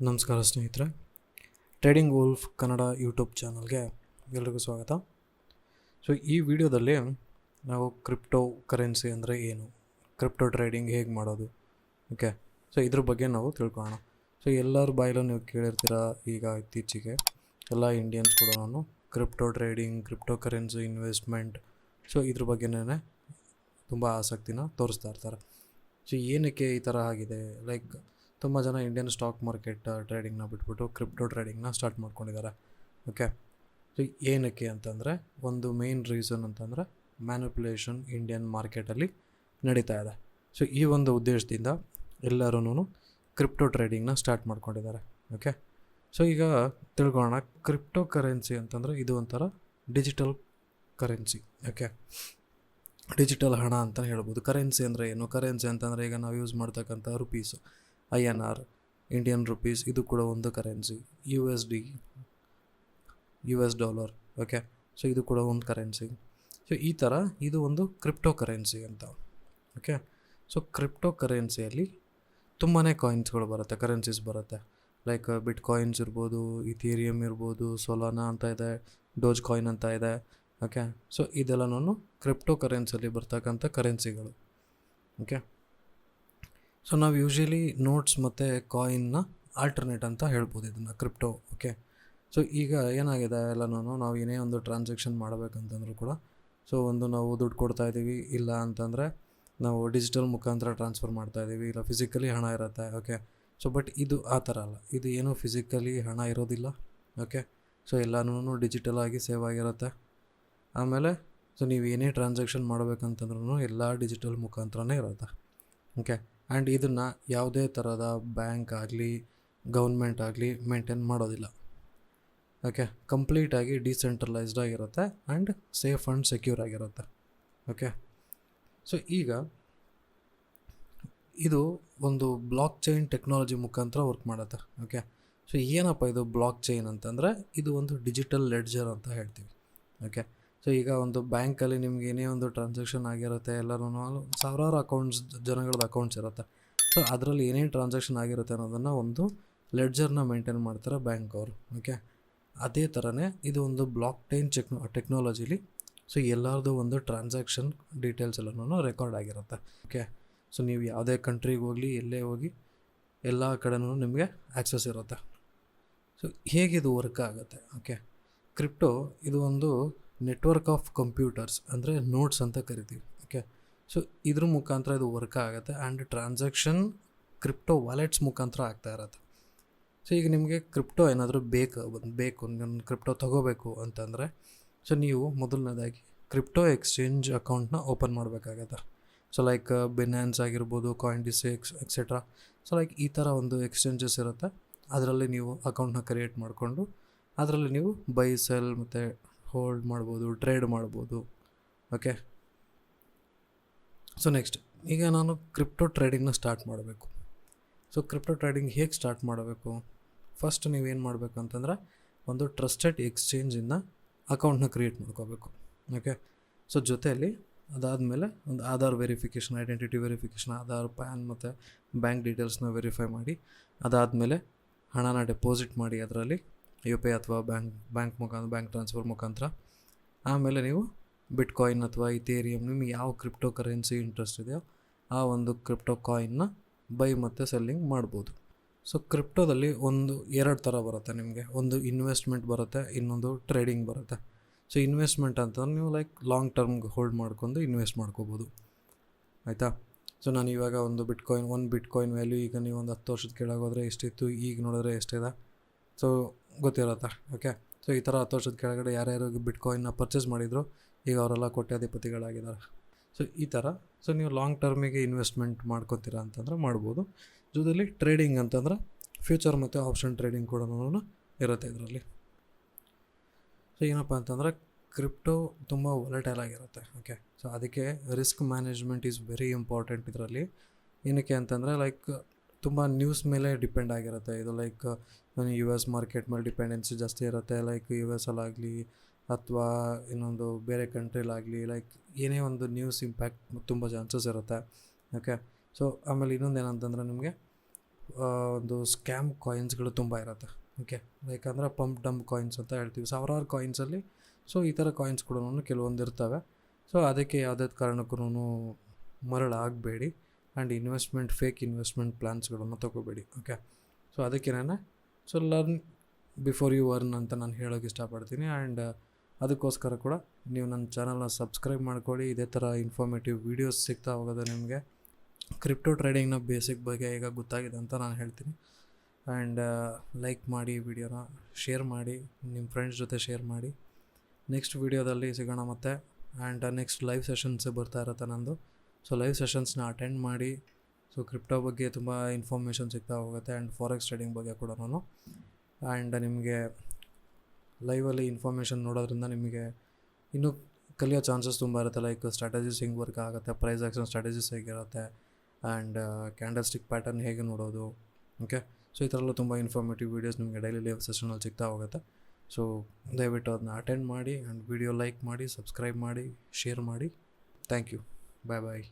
ನಮಸ್ಕಾರ ಸ್ನೇಹಿತರೆ, trading wolf Kannada YouTube ಚಾನಲ್ಗೆ ಎಲ್ರಿಗೂ ಸ್ವಾಗತ. ಸೊ ಈ ವಿಡಿಯೋದಲ್ಲಿ ನಾವು ಕ್ರಿಪ್ಟೋ ಕರೆನ್ಸಿ ಅಂದರೆ ಏನು, ಕ್ರಿಪ್ಟೋ ಟ್ರೇಡಿಂಗ್ ಹೇಗೆ ಮಾಡೋದು, ಓಕೆ, ಸೊ ಇದ್ರ ಬಗ್ಗೆ ನಾವು ತಿಳ್ಕೊಳ್ಳೋಣ. ಸೊ ಎಲ್ಲರ ಬಾಯಲ್ಲೂ ನೀವು ಕೇಳಿರ್ತೀರ, ಈಗ ಇತ್ತೀಚೆಗೆ ಎಲ್ಲ ಇಂಡಿಯನ್ಸ್ ಕೂಡ ನಾನು crypto trading, crypto currency investment, so ಇದ್ರ ಬಗ್ಗೆನೇ ತುಂಬ ಆಸಕ್ತಿನ ತೋರಿಸ್ತಾ ಇರ್ತಾರೆ. ಸೊ ಏನಕ್ಕೆ ಈ ಥರ ಆಗಿದೆ, ಲೈಕ್ ತುಂಬ ಜನ ಇಂಡಿಯನ್ ಸ್ಟಾಕ್ ಮಾರ್ಕೆಟ್ ಟ್ರೇಡಿಂಗ್ನ ಬಿಟ್ಬಿಟ್ಟು ಕ್ರಿಪ್ಟೋ ಟ್ರೇಡಿಂಗ್ನ ಸ್ಟಾರ್ಟ್ ಮಾಡ್ಕೊಂಡಿದ್ದಾರೆ. ಓಕೆ, ಸೊ ಏನಕ್ಕೆ ಅಂತಂದರೆ ಒಂದು ಮೇನ್ ರೀಸನ್ ಅಂತಂದರೆ ಮ್ಯಾನಿಪುಲೇಷನ್ ಇಂಡಿಯನ್ ಮಾರ್ಕೆಟಲ್ಲಿ ನಡೀತಾ ಇದೆ. ಸೊ ಈ ಒಂದು ಉದ್ದೇಶದಿಂದ ಎಲ್ಲರೂ ಕ್ರಿಪ್ಟೋ ಟ್ರೇಡಿಂಗ್ನ ಸ್ಟಾರ್ಟ್ ಮಾಡ್ಕೊಂಡಿದ್ದಾರೆ. ಓಕೆ, ಸೊ ಈಗ ತಿಳ್ಕೊಳ್ಳೋಣ, ಕ್ರಿಪ್ಟೋ ಕರೆನ್ಸಿ ಅಂತಂದರೆ ಇದು ಒಂಥರ ಡಿಜಿಟಲ್ ಕರೆನ್ಸಿ. ಓಕೆ, ಡಿಜಿಟಲ್ ಹಣ ಅಂತ ಹೇಳ್ಬೋದು. ಕರೆನ್ಸಿ ಅಂದರೆ ಏನು? ಕರೆನ್ಸಿ ಅಂತಂದರೆ ಈಗ ನಾವು ಯೂಸ್ ಮಾಡ್ತಕ್ಕಂಥ ರುಪೀಸು, INR, ಇಂಡಿಯನ್ ರುಪೀಸ್, ಇದು ಕೂಡ ಒಂದು currency. USD, US dollar. Okay, so ಇದು ಕೂಡ ಒಂದು ಕರೆನ್ಸಿ. ಸೊ ಈ ಥರ ಇದು ಒಂದು ಕ್ರಿಪ್ಟೋ ಕರೆನ್ಸಿ ಅಂತ. ಓಕೆ, ಸೊ ಕ್ರಿಪ್ಟೋ ಕರೆನ್ಸಿಯಲ್ಲಿ ತುಂಬಾ ಕಾಯಿನ್ಸ್ಗಳು ಬರುತ್ತೆ, ಕರೆನ್ಸೀಸ್ ಬರುತ್ತೆ. ಲೈಕ್ ಬಿಟ್ ಕಾಯಿನ್ಸ್ ಇರ್ಬೋದು, ಇಥೀರಿಯಮ್ ಇರ್ಬೋದು, ಸೊಲಾನಾ ಅಂತ ಇದೆ, ಡೋಜ್ ಕಾಯಿನ್ ಅಂತ ಇದೆ. ಓಕೆ, ಸೊ ಇದೆಲ್ಲನೂ ಕ್ರಿಪ್ಟೋ ಕರೆನ್ಸಿಯಲ್ಲಿ ಬರ್ತಕ್ಕಂಥ ಕರೆನ್ಸಿಗಳು. ಓಕೆ, ಸೊ ನಾವು ಯೂಶ್ವಲಿ ನೋಟ್ಸ್ ಮತ್ತು ಕಾಯಿನ್ನ ಆಲ್ಟರ್ನೇಟ್ ಅಂತ ಹೇಳ್ಬೋದು ಇದನ್ನು, ಕ್ರಿಪ್ಟೋ. ಓಕೆ, ಸೊ ಈಗ ಏನಾಗಿದೆ, ಎಲ್ಲನೂ ನಾವು ಏನೇ ಒಂದು ಟ್ರಾನ್ಸಾಕ್ಷನ್ ಮಾಡಬೇಕಂತಂದ್ರೂ ಕೂಡ, ಸೊ ಒಂದು ನಾವು ದುಡ್ಡು ಕೊಡ್ತಾಯಿದ್ದೀವಿ, ಇಲ್ಲ ಅಂತಂದರೆ ನಾವು ಡಿಜಿಟಲ್ ಮುಖಾಂತರ ಟ್ರಾನ್ಸ್ಫರ್ ಮಾಡ್ತಾಯಿದ್ದೀವಿ, ಇಲ್ಲ ಫಿಸಿಕಲಿ ಹಣ ಇರುತ್ತೆ. ಓಕೆ, ಸೊ ಬಟ್ ಇದು ಆ ಥರ ಅಲ್ಲ, ಇದು ಏನೂ ಫಿಸಿಕಲಿ ಹಣ ಇರೋದಿಲ್ಲ. ಓಕೆ, ಸೊ ಎಲ್ಲನೂ ಡಿಜಿಟಲ್ ಆಗಿ ಸೇವ್ ಆಗಿರುತ್ತೆ. ಆಮೇಲೆ ಸೊ ನೀವು ಏನೇ ಟ್ರಾನ್ಸಾಕ್ಷನ್ ಮಾಡಬೇಕಂತಂದ್ರೂ ಎಲ್ಲ ಡಿಜಿಟಲ್ ಮುಖಾಂತರನೇ ಇರುತ್ತೆ. ಓಕೆ, ಆ್ಯಂಡ್ ಇದನ್ನು ಯಾವುದೇ ಥರದ ಬ್ಯಾಂಕ್ ಆಗಲಿ ಗೌರ್ಮೆಂಟ್ ಆಗಲಿ ಮೇಂಟೈನ್ ಮಾಡೋದಿಲ್ಲ. ಓಕೆ, ಕಂಪ್ಲೀಟಾಗಿ ಡಿಸೆಂಟ್ರಲೈಸ್ಡ್ ಆಗಿರುತ್ತೆ ಆ್ಯಂಡ್ ಸೇಫ್ ಆ್ಯಂಡ್ ಸೆಕ್ಯೂರ್ ಆಗಿರುತ್ತೆ. ಓಕೆ, ಸೊ ಈಗ ಇದು ಒಂದು ಬ್ಲಾಕ್ ಚೈನ್ ಟೆಕ್ನಾಲಜಿ ಮುಖಾಂತರ ವರ್ಕ್ ಮಾಡುತ್ತೆ. ಓಕೆ, ಸೊ ಏನಪ್ಪ ಇದು ಬ್ಲಾಕ್ ಚೈನ್ ಅಂತಂದರೆ, ಇದು ಒಂದು ಡಿಜಿಟಲ್ ಲೆಡ್ಜರ್ ಅಂತ ಹೇಳ್ತೀವಿ. ಓಕೆ, ಸೊ ಈಗ ಒಂದು ಬ್ಯಾಂಕಲ್ಲಿ ನಿಮ್ಗೆ ಏನೇ ಒಂದು ಟ್ರಾನ್ಸಾಕ್ಷನ್ ಆಗಿರುತ್ತೆ, ಎಲ್ಲರೂ ಸಾವಿರಾರು ಅಕೌಂಟ್ಸ್, ಜನಗಳದ್ದು ಅಕೌಂಟ್ಸ್ ಇರುತ್ತೆ. ಸೊ ಅದರಲ್ಲಿ ಏನೇನು ಟ್ರಾನ್ಸಾಕ್ಷನ್ ಆಗಿರುತ್ತೆ ಅನ್ನೋದನ್ನು ಒಂದು ಲೆಡ್ಜರ್ನ ಮೇಂಟೈನ್ ಮಾಡ್ತಾರೆ ಬ್ಯಾಂಕ್ ಅವರು. ಓಕೆ, ಅದೇ ಥರನೇ ಇದು ಒಂದು ಬ್ಲಾಕ್ ಚೈನ್ ಟೆಕ್ನಾಲಜಿಲಿ ಸೊ ಎಲ್ಲರದು ಒಂದು ಟ್ರಾನ್ಸಾಕ್ಷನ್ ಡೀಟೇಲ್ಸ್ ಎಲ್ಲನೂ ರೆಕಾರ್ಡ್ ಆಗಿರುತ್ತೆ. ಓಕೆ, ಸೊ ನೀವು ಯಾವುದೇ ಕಂಟ್ರಿಗೆ ಹೋಗಲಿ, ಎಲ್ಲೇ ಹೋಗಿ, ಎಲ್ಲ ಕಡೆನೂ ನಿಮಗೆ ಆ್ಯಕ್ಸಸ್ ಇರುತ್ತೆ. ಸೊ ಹೇಗಿದು ವರ್ಕ್ ಆಗುತ್ತೆ? ಓಕೆ, ಕ್ರಿಪ್ಟೋ ಇದು ಒಂದು ನೆಟ್ವರ್ಕ್ ಆಫ್ ಕಂಪ್ಯೂಟರ್ಸ್, ಅಂದರೆ ನೋಡ್ಸ್ ಅಂತ ಕರಿತೀವಿ. ಓಕೆ, ಸೊ ಇದ್ರ ಮುಖಾಂತರ ಇದು ವರ್ಕ್ ಆಗುತ್ತೆ ಆ್ಯಂಡ್ ಟ್ರಾನ್ಸಾಕ್ಷನ್ ಕ್ರಿಪ್ಟೋ ವಾಲೆಟ್ಸ್ ಮುಖಾಂತರ ಆಗ್ತಾ ಇರುತ್ತೆ. ಸೊ ಈಗ ನಿಮಗೆ ಕ್ರಿಪ್ಟೋ ಏನಾದರೂ ಬೇಕು ನಾನು ಕ್ರಿಪ್ಟೋ ತೊಗೋಬೇಕು ಅಂತಂದರೆ, ಸೊ ನೀವು ಮೊದಲನೇದಾಗಿ ಕ್ರಿಪ್ಟೋ ಎಕ್ಸ್ಚೇಂಜ್ ಅಕೌಂಟ್ನ ಓಪನ್ ಮಾಡಬೇಕಾಗತ್ತೆ. ಸೊ ಲೈಕ್ ಬಿನಾನ್ಸ್ ಆಗಿರ್ಬೋದು, ಕಾಯಿನ್ಡಿಸಿ ಎಕ್ಸೆಟ್ರಾ. ಸೊ ಲೈಕ್ ಈ ಥರ ಒಂದು ಎಕ್ಸ್ಚೇಂಜಸ್ ಇರುತ್ತೆ, ಅದರಲ್ಲಿ ನೀವು ಅಕೌಂಟ್ನ ಕ್ರಿಯೇಟ್ ಮಾಡಿಕೊಂಡು ಅದರಲ್ಲಿ ನೀವು ಬೈ ಸೆಲ್ ಮತ್ತು ಹೋಲ್ಡ್ ಮಾಡ್ಬೋದು, ಟ್ರೇಡ್ ಮಾಡ್ಬೋದು. ಓಕೆ, ಸೊ ನೆಕ್ಸ್ಟ್ ಈಗ ನಾನು ಕ್ರಿಪ್ಟೋ ಟ್ರೇಡಿಂಗ್ನ ಸ್ಟಾರ್ಟ್ ಮಾಡಬೇಕು. ಸೊ ಕ್ರಿಪ್ಟೋ ಟ್ರೇಡಿಂಗ್ ಹೇಗೆ ಸ್ಟಾರ್ಟ್ ಮಾಡಬೇಕು? ಫಸ್ಟ್ ನೀವೇನು ಮಾಡಬೇಕು ಅಂತಂದರೆ, ಒಂದು ಟ್ರಸ್ಟೆಡ್ ಎಕ್ಸ್ಚೇಂಜಿಂದ ಅಕೌಂಟ್ನ ಕ್ರಿಯೇಟ್ ಮಾಡ್ಕೋಬೇಕು. ಓಕೆ, ಸೊ ಜೊತೆಯಲ್ಲಿ ಅದಾದಮೇಲೆ ಒಂದು Aadhaar verification, identity verification, Aadhaar, PAN ಮತ್ತು ಬ್ಯಾಂಕ್ ಡೀಟೇಲ್ಸ್ನ ವೆರಿಫೈ ಮಾಡಿ, ಅದಾದಮೇಲೆ ಹಣನ ಡೆಪಾಸಿಟ್ ಮಾಡಿ ಅದರಲ್ಲಿ UPI ಅಥವಾ ಬ್ಯಾಂಕ್ ಮುಖಾಂತರ, ಬ್ಯಾಂಕ್ ಟ್ರಾನ್ಸ್ಫರ್ ಮುಖಾಂತರ. ಆಮೇಲೆ ನೀವು ಬಿಟ್ ಕಾಯಿನ್ ಅಥವಾ ಇಥೇರಿಯಮ್, ನಿಮಗೆ ಯಾವ ಕ್ರಿಪ್ಟೋ ಕರೆನ್ಸಿ ಇಂಟ್ರೆಸ್ಟ್ ಇದೆಯೋ ಆ ಒಂದು ಕ್ರಿಪ್ಟೋ ಕಾಯಿನ್ನ ಬೈ ಮತ್ತು ಸೆಲ್ಲಿಂಗ್ ಮಾಡ್ಬೋದು. ಸೊ ಕ್ರಿಪ್ಟೋದಲ್ಲಿ ಎರಡು ಥರ ಬರುತ್ತೆ ನಿಮಗೆ. ಒಂದು ಇನ್ವೆಸ್ಟ್ಮೆಂಟ್ ಬರುತ್ತೆ, ಇನ್ನೊಂದು ಟ್ರೇಡಿಂಗ್ ಬರುತ್ತೆ. ಸೊ ಇನ್ವೆಸ್ಟ್ಮೆಂಟ್ ಅಂತಂದ್ರೆ ನೀವು ಲೈಕ್ ಲಾಂಗ್ ಟರ್ಮ್ಗೆ ಹೋಲ್ಡ್ ಮಾಡ್ಕೊಂಡು ಇನ್ವೆಸ್ಟ್ ಮಾಡ್ಕೋಬೋದು. ಆಯಿತಾ? ಸೊ ನಾನು ಇವಾಗ ಒಂದು ಬಿಟ್ ಕಾಯಿನ್ ವ್ಯಾಲ್ಯೂ ಈಗ ನೀವು ಒಂದು 10 ವರ್ಷದ ಕೆಳಗೋದ್ರೆ ಎಷ್ಟಿತ್ತು, ಈಗ ನೋಡಿದ್ರೆ ಎಷ್ಟಿದೆ, ಸೊ ಗೊತ್ತಿರುತ್ತೆ. ಓಕೆ, ಸೊ ಈ ಥರ 10 ವರ್ಷದ ಕೆಳಗಡೆ ಯಾರ್ಯಾರು ಬಿಟ್ ಕಾಯಿನ್ನ ಪರ್ಚೇಸ್ ಮಾಡಿದ್ರು, ಈಗ ಅವರೆಲ್ಲ ಕೋಟ್ಯಾಧಿಪತಿಗಳಾಗಿದ್ದಾರೆ. ಸೊ ಈ ಥರ ಸೊ ನೀವು ಲಾಂಗ್ ಟರ್ಮಿಗೆ ಇನ್ವೆಸ್ಟ್ಮೆಂಟ್ ಮಾಡ್ಕೊತೀರಾ ಅಂತಂದ್ರೆ ಮಾಡ್ಬೋದು. ಜೊತೆಲಿ ಟ್ರೇಡಿಂಗ್ ಅಂತಂದರೆ ಫ್ಯೂಚರ್ ಮತ್ತು ಆಪ್ಷನ್ ಟ್ರೇಡಿಂಗ್ ಕೂಡ ಇರುತ್ತೆ ಇದರಲ್ಲಿ. ಸೊ ಏನಪ್ಪ ಅಂತಂದರೆ ಕ್ರಿಪ್ಟೋ ತುಂಬ ವಾಲಟೈಲ್ ಆಗಿರುತ್ತೆ. ಓಕೆ, ಸೊ ಅದಕ್ಕೆ risk management is very important ಇದರಲ್ಲಿ. ಏನಕ್ಕೆ ಅಂತಂದರೆ ಲೈಕ್ ತುಂಬ ನ್ಯೂಸ್ ಮೇಲೆ ಡಿಪೆಂಡ್ ಆಗಿರುತ್ತೆ ಇದು. ಲೈಕ್ US ಮಾರ್ಕೆಟ್ ಮೇಲೆ ಡಿಪೆಂಡೆನ್ಸಿ ಜಾಸ್ತಿ ಇರುತ್ತೆ, ಲೈಕ್ US ಅಲ್ಲಾಗಲಿ ಅಥವಾ ಇನ್ನೊಂದು ಬೇರೆ ಕಂಟ್ರಿಲಾಗಲಿ, ಲೈಕ್ ಏನೇ ಒಂದು ನ್ಯೂಸ್ ಇಂಪ್ಯಾಕ್ಟ್ ತುಂಬ ಚಾನ್ಸಸ್ ಇರುತ್ತೆ. ಓಕೆ, ಸೊ ಆಮೇಲೆ ಇನ್ನೊಂದು ಏನಂತಂದರೆ ನಿಮಗೆ ಒಂದು ಸ್ಕ್ಯಾಮ್ ಕಾಯಿನ್ಸ್ಗಳು ತುಂಬ ಇರುತ್ತೆ. ಓಕೆ, ಯಾಕಂದರೆ ಪಂಪ್ ಡಂಪ್ ಕಾಯಿನ್ಸ್ ಅಂತ ಹೇಳ್ತೀವಿ. ಸಾವಿರಾರು ಕಾಯಿನ್ಸಲ್ಲಿ ಸೊ ಈ ಥರ ಕಾಯಿನ್ಸ್ ಕೂಡ ಕೆಲವೊಂದು ಇರ್ತವೆ. ಸೊ ಅದಕ್ಕೆ ಯಾವುದೇ ಕಾರಣಕ್ಕೂ ಮರಳಾಗಬೇಡಿ ಆ್ಯಂಡ್ ಫೇಕ್ ಇನ್ವೆಸ್ಟ್ಮೆಂಟ್ ಪ್ಲ್ಯಾನ್ಸ್ಗಳನ್ನು ತೊಗೋಬೇಡಿ. ಓಕೆ, ಸೊ ಅದಕ್ಕೇನೆ so learn before you earn ಅಂತ ನಾನು ಹೇಳೋಕ್ಕೆ ಇಷ್ಟಪಡ್ತೀನಿ. ಆ್ಯಂಡ್ ಅದಕ್ಕೋಸ್ಕರ ಕೂಡ ನೀವು ನನ್ನ ಚಾನಲ್ನ ಸಬ್ಸ್ಕ್ರೈಬ್ ಮಾಡ್ಕೊಳ್ಳಿ. ಇದೇ ಥರ ಇನ್ಫಾರ್ಮೇಟಿವ್ ವೀಡಿಯೋಸ್ ಸಿಗ್ತಾ ಹೋಗೋದು ನಿಮಗೆ. ಕ್ರಿಪ್ಟೋ ಟ್ರೇಡಿಂಗ್ನ ಬೇಸಿಕ್ ಬಗ್ಗೆ ಈಗ ಗೊತ್ತಾಗಿದೆ ಅಂತ ನಾನು ಹೇಳ್ತೀನಿ. ಆ್ಯಂಡ್ ಲೈಕ್ ಮಾಡಿ, ವಿಡಿಯೋನ ಶೇರ್ ಮಾಡಿ, ನಿಮ್ಮ ಫ್ರೆಂಡ್ಸ್ ಜೊತೆ ಶೇರ್ ಮಾಡಿ. ನೆಕ್ಸ್ಟ್ ವೀಡಿಯೋದಲ್ಲಿ ಸಿಗೋಣ ಮತ್ತೆ. ಆ್ಯಂಡ್ ನೆಕ್ಸ್ಟ್ ಲೈವ್ ಸೆಷನ್ಸ್ ಬರ್ತಾ ಇರುತ್ತೆ ನಂದು. ಸೊ ಲೈವ್ ಸೆಷನ್ಸ್ನ ಅಟೆಂಡ್ ಮಾಡಿ. ಸೊ ಕ್ರಿಪ್ಟೋ ಬಗ್ಗೆ ತುಂಬ ಇನ್ಫಾರ್ಮೇಷನ್ ಸಿಗ್ತಾ ಹೋಗುತ್ತೆ ಆ್ಯಂಡ್ ಫಾರೆಕ್ಸ್ ಟ್ರೇಡಿಂಗ್ ಬಗ್ಗೆ ಕೂಡ. ಆ್ಯಂಡ್ ನಿಮಗೆ ಲೈವಲ್ಲಿ ಇನ್ಫಾರ್ಮೇಷನ್ ನೋಡೋದ್ರಿಂದ ನಿಮಗೆ ಇನ್ನೂ ಕಲಿಯೋ ಚಾನ್ಸಸ್ ತುಂಬ ಇರುತ್ತೆ. ಲೈಕ್ ಸ್ಟ್ರಾಟಜೀಸ್ ಹೆಂಗೆ ವರ್ಕ್ ಆಗುತ್ತೆ, ಪ್ರೈಸ್ ಆ್ಯಕ್ಷನ್ ಸ್ಟ್ರಾಟಜೀಸ್ ಹೇಗಿರುತ್ತೆ, ಆ್ಯಂಡ್ ಕ್ಯಾಂಡಲ್ ಸ್ಟಿಕ್ ಪ್ಯಾಟರ್ನ್ ಹೇಗೆ ನೋಡೋದು. ಓಕೆ, ಸೊ ಈ ಥರ ಎಲ್ಲ ತುಂಬ ಇನ್ಫಾರ್ಮೇಟಿವ್ ವೀಡಿಯೋಸ್ ನಿಮಗೆ ಡೈಲಿ ಲೈವ್ ಸೆಷನಲ್ಲಿ ಸಿಗ್ತಾ ಹೋಗುತ್ತೆ. ಸೊ ದಯವಿಟ್ಟು ಅದನ್ನ ಅಟೆಂಡ್ ಮಾಡಿ ಆ್ಯಂಡ್ ವಿಡಿಯೋ ಲೈಕ್ ಮಾಡಿ, ಸಬ್ಸ್ಕ್ರೈಬ್ ಮಾಡಿ, ಶೇರ್ ಮಾಡಿ. Thank you. Bye bye.